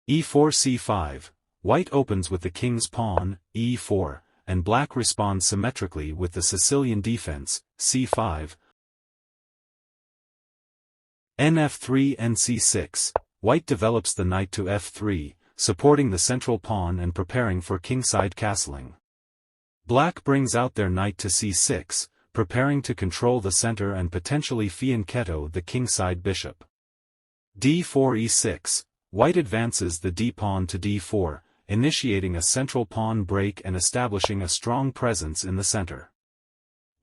e4 c5, white opens with the king's pawn, e4, and black responds symmetrically with the Sicilian defense, c5. Nf3 and c6, white develops the knight to f3, supporting the central pawn and preparing for kingside castling. Black brings out their knight to c6, preparing to control the center and potentially fianchetto the kingside bishop. d4 e6, white advances the d-pawn to d4, initiating a central pawn break and establishing a strong presence in the center.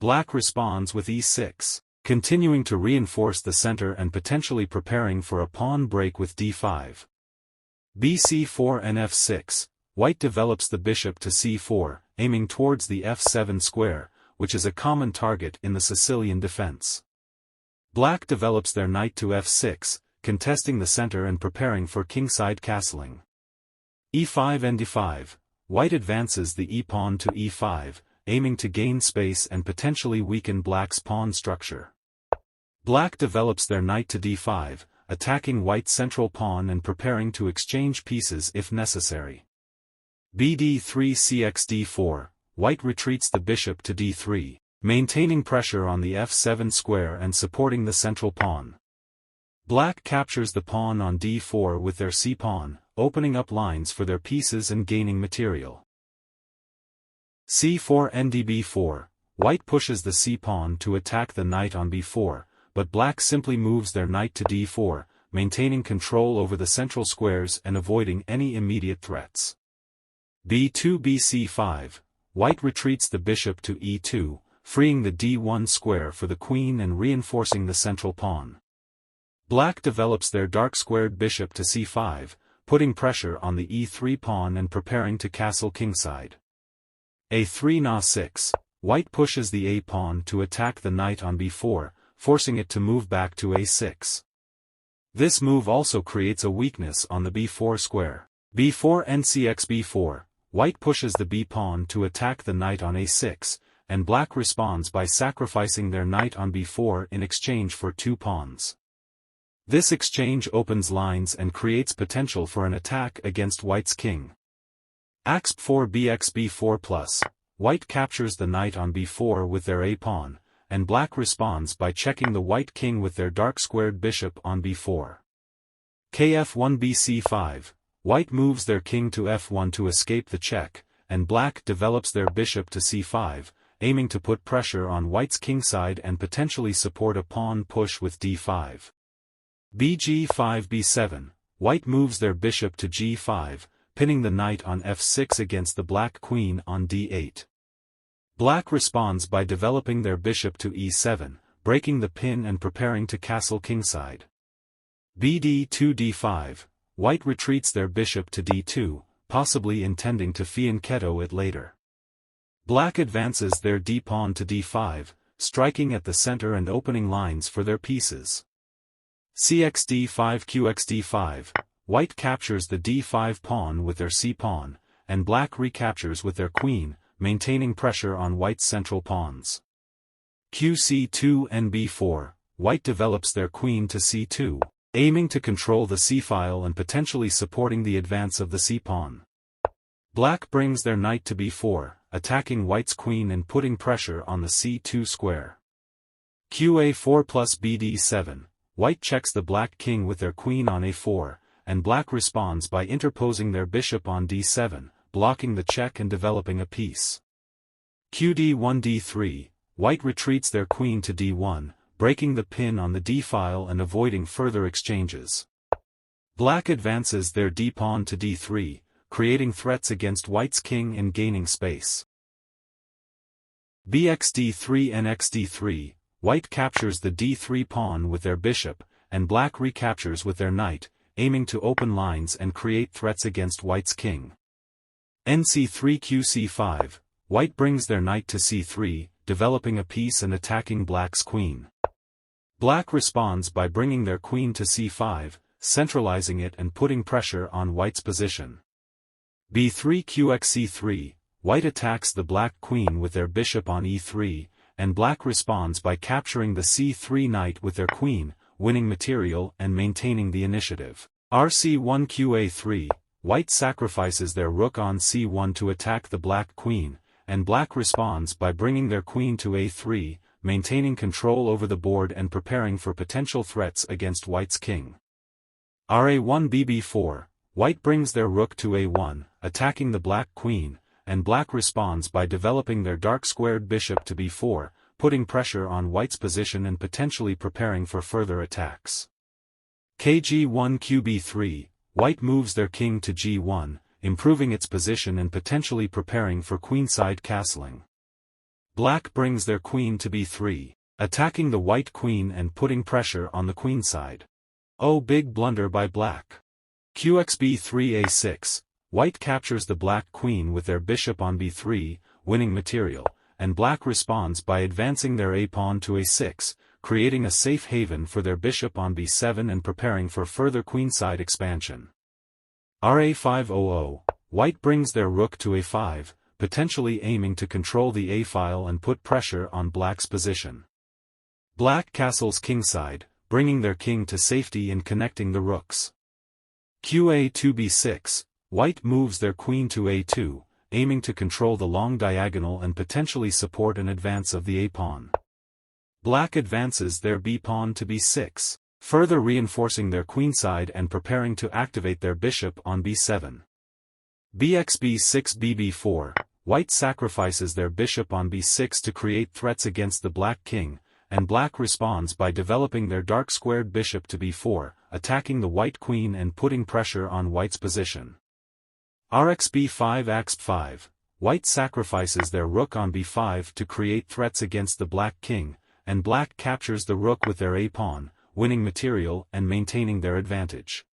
Black responds with e6, continuing to reinforce the center and potentially preparing for a pawn break with d5. bc4 and f6, white develops the bishop to c4, aiming towards the f7 square, which is a common target in the Sicilian defense. Black develops their knight to f6, contesting the center and preparing for kingside castling. e5 and d5, white advances the e-pawn to e5, aiming to gain space and potentially weaken black's pawn structure. Black develops their knight to d5, attacking white's central pawn and preparing to exchange pieces if necessary. bd3 cx d4, white retreats the bishop to d3, maintaining pressure on the f7 square and supporting the central pawn. Black captures the pawn on d4 with their c-pawn, opening up lines for their pieces and gaining material. c4 and db4, white pushes the c-pawn to attack the knight on b4, but black simply moves their knight to d4, maintaining control over the central squares and avoiding any immediate threats. b2 bc5, white retreats the bishop to e2, freeing the d1 square for the queen and reinforcing the central pawn. Black develops their dark-squared bishop to c5, putting pressure on the e3 pawn and preparing to castle kingside. a3 na6, white pushes the a-pawn to attack the knight on b4, forcing it to move back to a6. This move also creates a weakness on the b4 square. b4 ncx b4, white pushes the b-pawn to attack the knight on a6, and black responds by sacrificing their knight on b4 in exchange for two pawns. This exchange opens lines and creates potential for an attack against white's king. axb4 bx b4+, white captures the knight on b4 with their a-pawn, and black responds by checking the white king with their dark-squared bishop on b4. kf1 bc5, white moves their king to f1 to escape the check, and black develops their bishop to c5, aiming to put pressure on white's kingside and potentially support a pawn push with d5. bg5 b7, white moves their bishop to g5, pinning the knight on f6 against the black queen on d8. Black responds by developing their bishop to e7, breaking the pin and preparing to castle kingside. bd2 d5, white retreats their bishop to d2, possibly intending to fianchetto it later. Black advances their d-pawn to d5, striking at the center and opening lines for their pieces. cxd5 qxd5, white captures the d5 pawn with their c-pawn, and black recaptures with their queen, maintaining pressure on white's central pawns. qc2 and b4, white develops their queen to c2, aiming to control the c-file and potentially supporting the advance of the c-pawn. Black brings their knight to b4, attacking white's queen and putting pressure on the c2 square. qa4 plus bd7, white checks the black king with their queen on a4, and black responds by interposing their bishop on d7, blocking the check and developing a piece. qd1 d3, white retreats their queen to d1, breaking the pin on the d-file and avoiding further exchanges. Black advances their d-pawn to d3, creating threats against white's king and gaining space. bxd3 and xd3, white captures the d3 pawn with their bishop, and black recaptures with their knight, aiming to open lines and create threats against white's king. nc3 qc5, white brings their knight to c3, developing a piece and attacking black's queen. Black responds by bringing their queen to c5, centralizing it and putting pressure on white's position. b3 qxc3, white attacks the black queen with their bishop on e3, and black responds by capturing the c3 knight with their queen, winning material and maintaining the initiative. rc1 qa3, white sacrifices their rook on c1 to attack the black queen, and black responds by bringing their queen to a3, maintaining control over the board and preparing for potential threats against white's king. ra1 bb4, white brings their rook to a1, attacking the black queen, and black responds by developing their dark-squared bishop to b4, putting pressure on white's position and potentially preparing for further attacks. kg1 qb3, white moves their king to g1, improving its position and potentially preparing for queenside castling. Black brings their queen to b3, attacking the white queen and putting pressure on the queenside. Oh, big blunder by black. qxb3 a6, white captures the black queen with their bishop on b3, winning material, and black responds by advancing their a-pawn to a6, creating a safe haven for their bishop on b7 and preparing for further queenside expansion. ra500, white brings their rook to a5, potentially aiming to control the a-file and put pressure on black's position. Black castles kingside, bringing their king to safety and connecting the rooks. qa2b6, white moves their queen to a2, aiming to control the long diagonal and potentially support an advance of the a-pawn. Black advances their b-pawn to b6, further reinforcing their queenside and preparing to activate their bishop on b7. bxb6 bb4, white sacrifices their bishop on b6 to create threats against the black king, and black responds by developing their dark-squared bishop to b4, attacking the white queen and putting pressure on white's position. rxb5 axb5, white sacrifices their rook on b5 to create threats against the black king, and black captures the rook with their a-pawn, winning material and maintaining their advantage.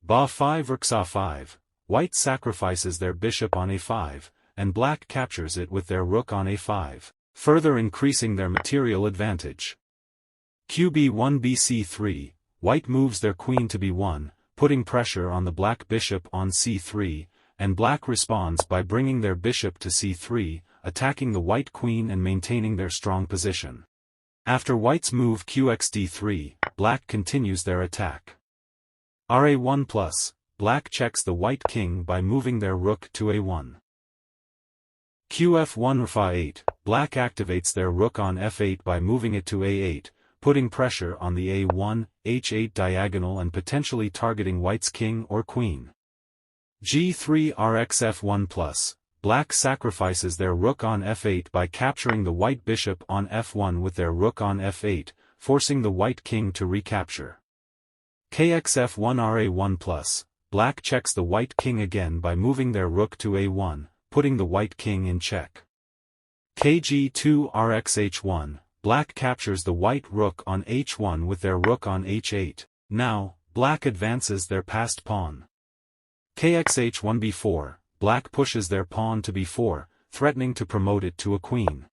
ba5 rxa5, white sacrifices their bishop on a5, and black captures it with their rook on a5, further increasing their material advantage. qb1 bc3, white moves their queen to b1, putting pressure on the black bishop on c3, and black responds by bringing their bishop to c3, attacking the white queen and maintaining their strong position. After white's move qxd3, black continues their attack. ra1+, black checks the white king by moving their rook to a1. qf1 rfa8, black activates their rook on f8 by moving it to a8, putting pressure on the a1, h8 diagonal and potentially targeting white's king or queen. g3 rxf1+, black sacrifices their rook on f8 by capturing the white bishop on f1 with their rook on f8, forcing the white king to recapture. kxf1 ra1+, black checks the white king again by moving their rook to a1, putting the white king in check. kg2 rxh1, black captures the white rook on h1 with their rook on h8, now, black advances their passed pawn. kxh1 b4, black pushes their pawn to b4, threatening to promote it to a queen.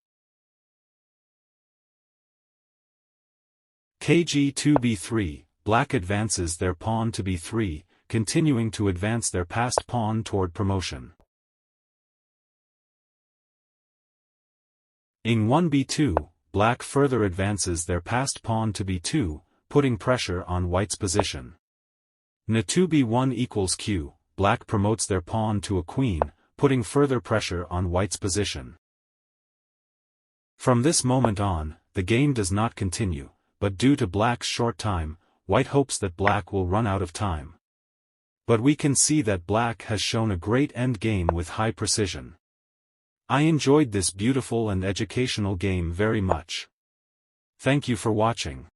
kg2 b3, black advances their pawn to b3, continuing to advance their passed pawn toward promotion. ing1 b2, black further advances their passed pawn to b2, putting pressure on white's position. na2 b1 equals q, black promotes their pawn to a queen, putting further pressure on white's position. From this moment on, the game does not continue, but due to black's short time, white hopes that black will run out of time. But we can see that black has shown a great endgame with high precision. I enjoyed this beautiful and educational game very much. Thank you for watching.